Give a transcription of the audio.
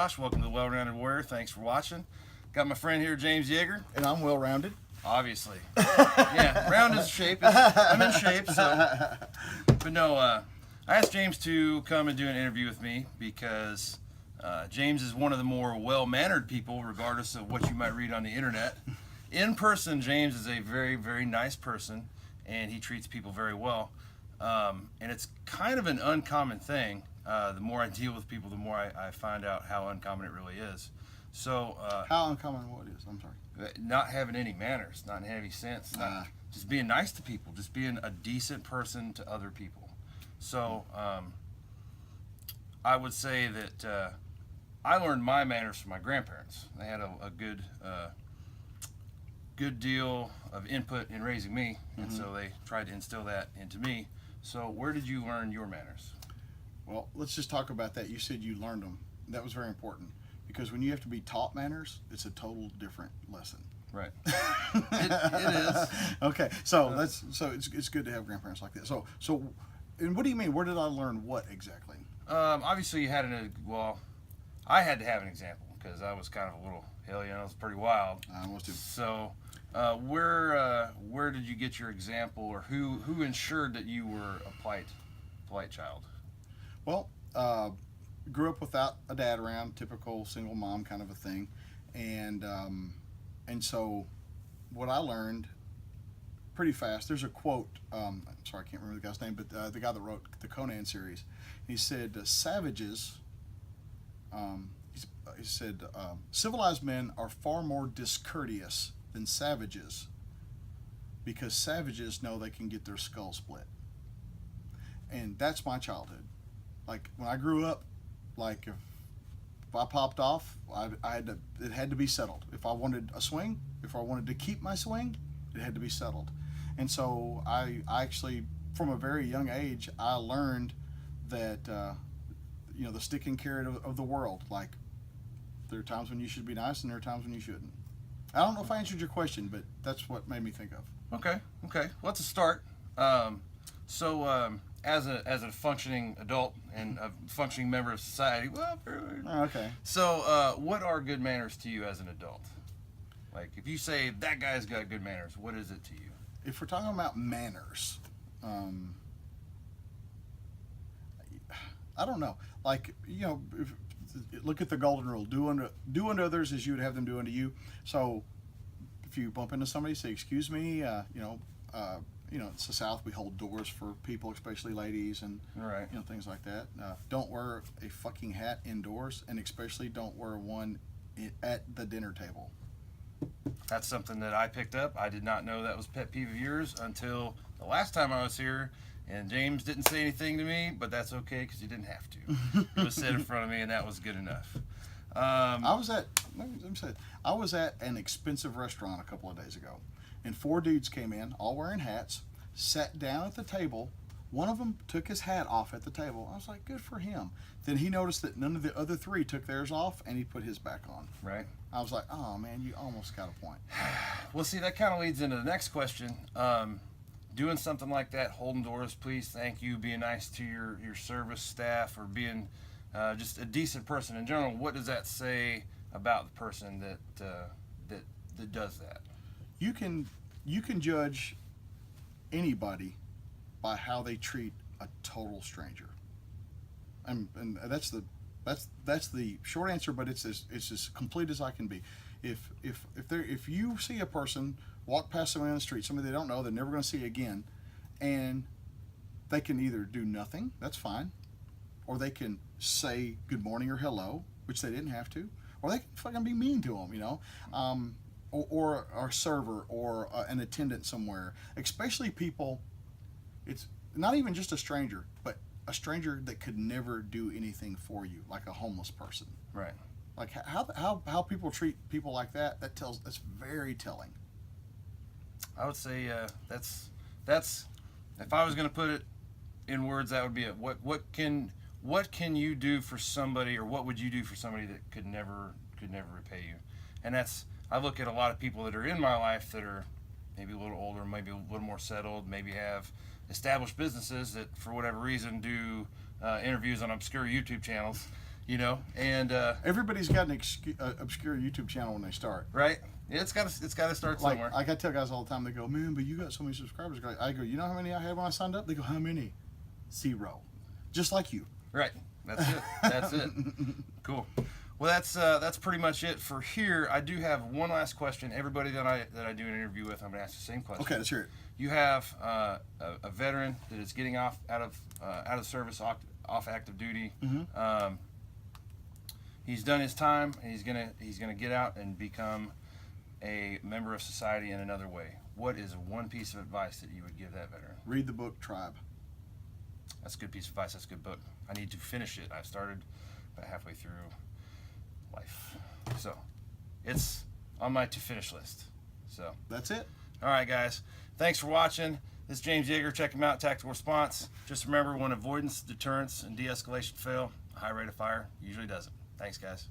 Josh. Welcome to the Well-Rounded Warrior. Thanks for watching. Got my friend here, James Yeager. And I'm well-rounded. Obviously. Yeah, round is shape. I'm in shape, so. But no, I asked James to come and do an interview with me because James is one of the more well-mannered people, regardless of what you might read on the internet. In person, James is a very, very nice person, and he treats people very well. And it's kind of an uncommon thing. The more I deal with people, the more I find out how uncommon it really is. So how uncommon what is? I'm sorry. Not having any manners, not having any sense, not just being nice to people, just being a decent person to other people. So I would say that I learned my manners from my grandparents. They had a good deal of input in raising me, and so they tried to instill that into me. So where did you learn your manners? Well, let's just talk about that. You said you learned them. That was very important because when you have to be taught manners, it's a total different lesson. Right. It is. Okay, so it's good to have grandparents like that. So and what do you mean? Where did I learn what exactly? Obviously, you had I had to have an example because I was kind of a little hellion. I was pretty wild. I was too. So, where did you get your example, or who ensured that you were a polite child? Well, grew up without a dad around, typical single mom kind of a thing, and so what I learned pretty fast. There's a quote. I'm sorry, I can't remember the guy's name, but the guy that wrote the Conan series. He said, "Savages." He said, "Civilized men are far more discourteous than savages, because savages know they can get their skull split." And that's my childhood. Like when I grew up, like if I popped off, it had to be settled. If I wanted a swing, if I wanted to keep my swing, it had to be settled. And so I actually, from a very young age, I learned that the stick and carrot of the world. Like there are times when you should be nice, and there are times when you shouldn't. I don't know if I answered your question, but that's what made me think of. Okay. Well, that's a start. As a functioning adult and a functioning member of society, Okay. So, what are good manners to you as an adult? Like, if you say that guy's got good manners, what is it to you? If we're talking about manners, I don't know. Like, look at the golden rule: do unto others as you would have them do unto you. So, if you bump into somebody, say, "Excuse me," it's the South. We hold doors for people, especially ladies, and right. Things like that. Don't wear a fucking hat indoors, and especially don't wear one at the dinner table. That's something that I picked up. I did not know that was a pet peeve of yours until the last time I was here, and James didn't say anything to me, but that's okay because he didn't have to. It was said in front of me, and that was good enough. I was at an expensive restaurant a couple of days ago, and 4 dudes came in, all wearing hats, sat down at the table. One of them took his hat off at the table. I was like, good for him. Then he noticed that none of the other 3 took theirs off, and he put his back on. Right. I was like, oh, man, you almost got a point. Well, see, that kind of leads into the next question. Doing something like that, holding doors, please, thank you, being nice to your service staff, or being just a decent person in general, what does that say about the person that does that? You can judge anybody by how they treat a total stranger, and that's the short answer. But it's as complete as I can be. If you see a person walk past somebody on the street, somebody they don't know, they're never going to see again, and they can either do nothing, that's fine, or they can say good morning or hello, which they didn't have to, or they can fucking be mean to them, or a server or an attendant somewhere, especially people. It's not even just a stranger, but a stranger that could never do anything for you, like a homeless person. Right. Like how people treat people like that's very telling. I would say that's if I was going to put it in words, that would be it. What can you do for somebody, or what would you do for somebody that could never repay you? And I look at a lot of people that are in my life that are maybe a little older, maybe a little more settled, maybe have established businesses that for whatever reason do interviews on obscure YouTube channels, You know, and Everybody's got an obscure YouTube channel when they start. right? Yeah, it's got to start Like, somewhere. I tell guys all the time, they go, man, but you got so many subscribers. I go, you know how many I had when I signed up? They go, how many? 0. Just like you. Right. That's it. That's it. Cool. Well, that's pretty much it for here. I do have one last question. Everybody that I do an interview with, I'm gonna ask the same question. Okay, let's hear it. You have a veteran that is getting out of service, off active duty. Mm-hmm. He's done his time, and he's gonna get out and become a member of society in another way. What is one piece of advice that you would give that veteran? Read the book Tribe. That's a good piece of advice. That's a good book. I need to finish it. I've started about halfway through life, so it's on my to-finish list. So That's it. all right, guys. Thanks for watching. This is James Yeager. Check him out. Tactical Response. Just remember, when avoidance, deterrence, and de-escalation fail, a high rate of fire usually doesn't. Thanks, guys.